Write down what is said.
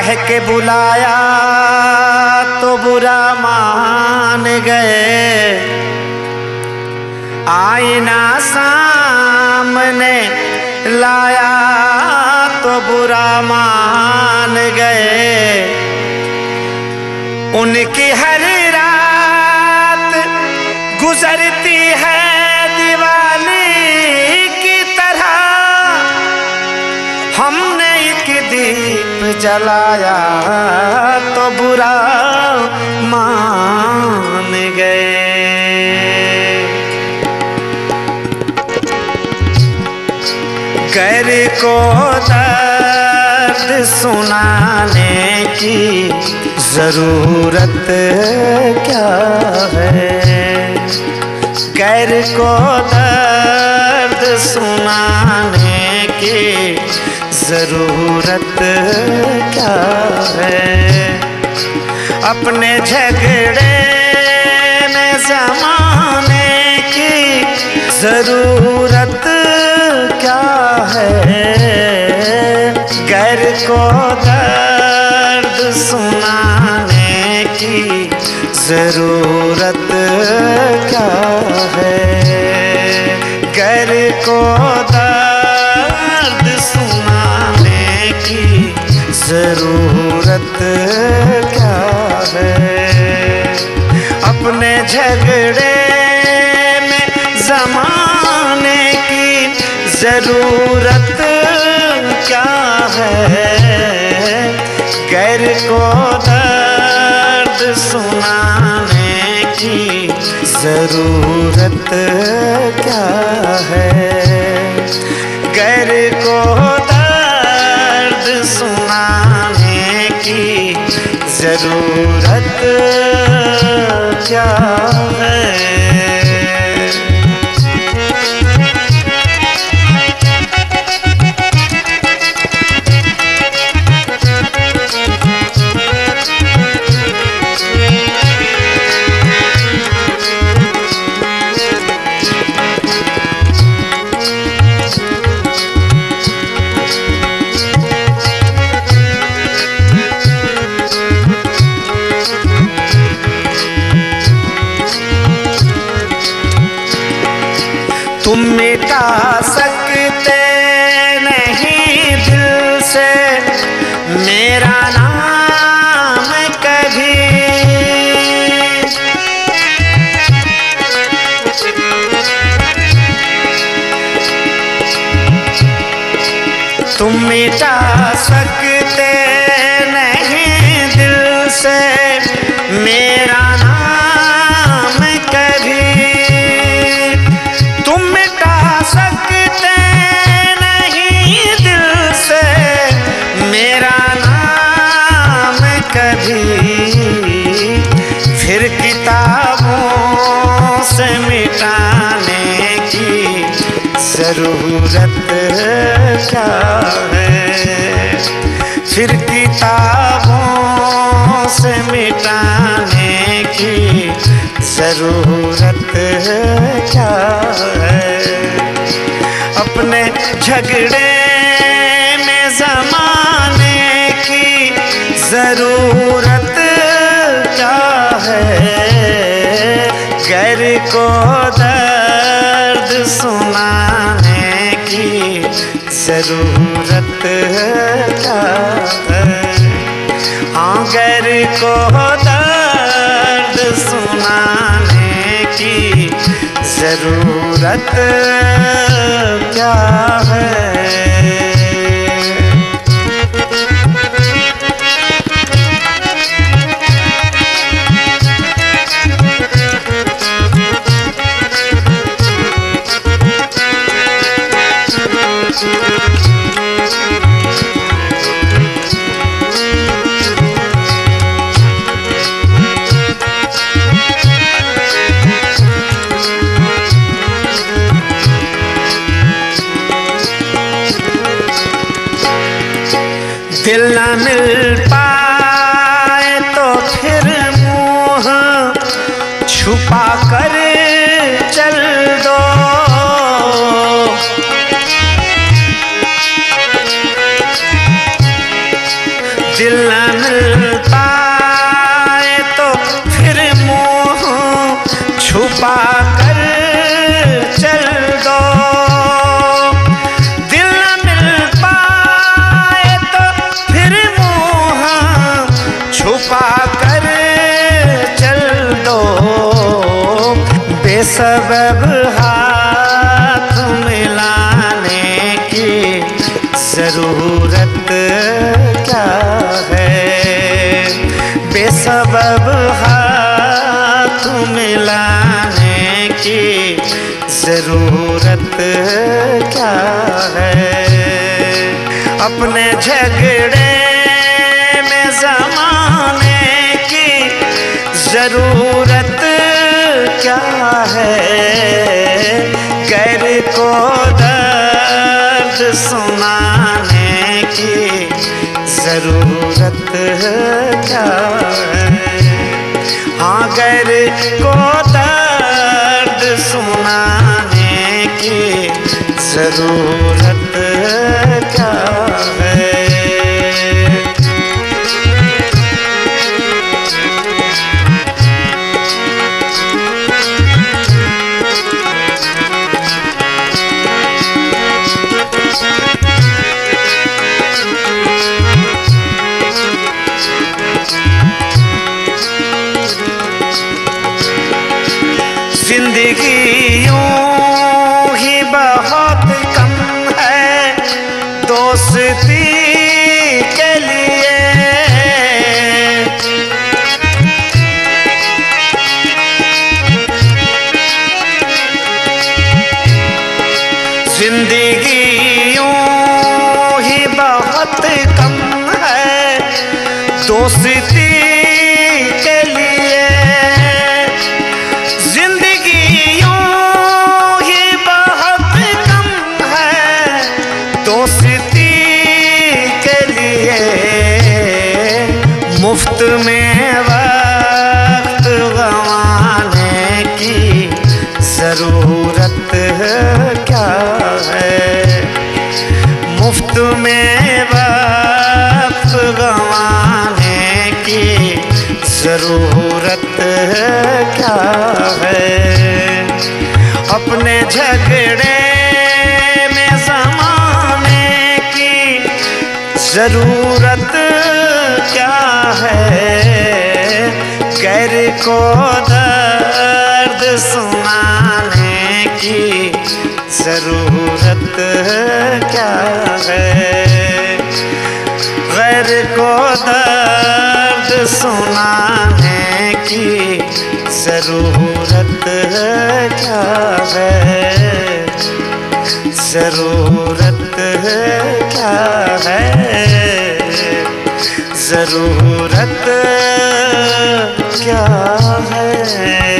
कह के बुलाया तो बुरा मान गए, आईना सामने लाया तो बुरा मान गए। उनकी हर रात गुजरती है दिवाली की तरह, हमने एक दीप जलाया तो बुरा मान गए। गैर को दर्द सुनाने की जरूरत क्या है, गैर को दर्द सुनाने की जरूरत क्या है। अपने झगड़े में ज़माने की जरूरत क्या है, गैर को दर्द सुनाने की जरूरत क्या है। गैर को दर्द सुनाने की जरूरत क्या है। अपने झगड़े में ज़माने की जरूरत क्या है, गैर को दर्द सुनाने की जरूरत क्या है। गैर को दर्द सुनाने की जरूरत क्या है। तुम मिटा सकते नहीं दिल से मेरा नाम कभी, तुम मिटा सकते नहीं दिल से मेरा नाम कभी, सकते नहीं दिल से मेरा नाम कभी। फिर किताबों से मिटाने की जरूरत क्या है, फिर किताबों से मिटाने की जरूरत क्या है। अपने झगड़े में ज़माने की जरूरत क्या है, गैर को दर्द सुनाने की जरूरत क्या है। हाँ, गैर को दर्द सुनाने की जरूरत क्या है। दिल न मिल पाए तो फिर मुँह छुपा कर चल दो, दिल न छुपा कर चल दो, बेसबब हाथ मिलाने की जरूरत क्या है। बेसबब हाथ मिलाने की जरूरत क्या है। अपने झगड़े में ज़माने की जरूरत क्या है। गैर को दर्द सुनाने की जरूरत क्या है। हाँ, गैर को दर्द सुनाने की जरूरत क्या है। जिंदगी यूं ही बहुत कम है दोस्ती के लिए। जिंदगी यूं ही बहुत कम है दोस्ती के लिए। मुफ्त में वक्त गंवाने की जरूरत क्या है। मुफ्त में वक्त गंवाने की जरूरत क्या है। अपने झगड़े में ज़माने की जरूरत क्या है। गैर को दर्द सुनाने की जरूरत क्या है। गैर को दर्द सुनाने की जरूरत क्या है। जरूरत क्या है। जरूरत क्या है।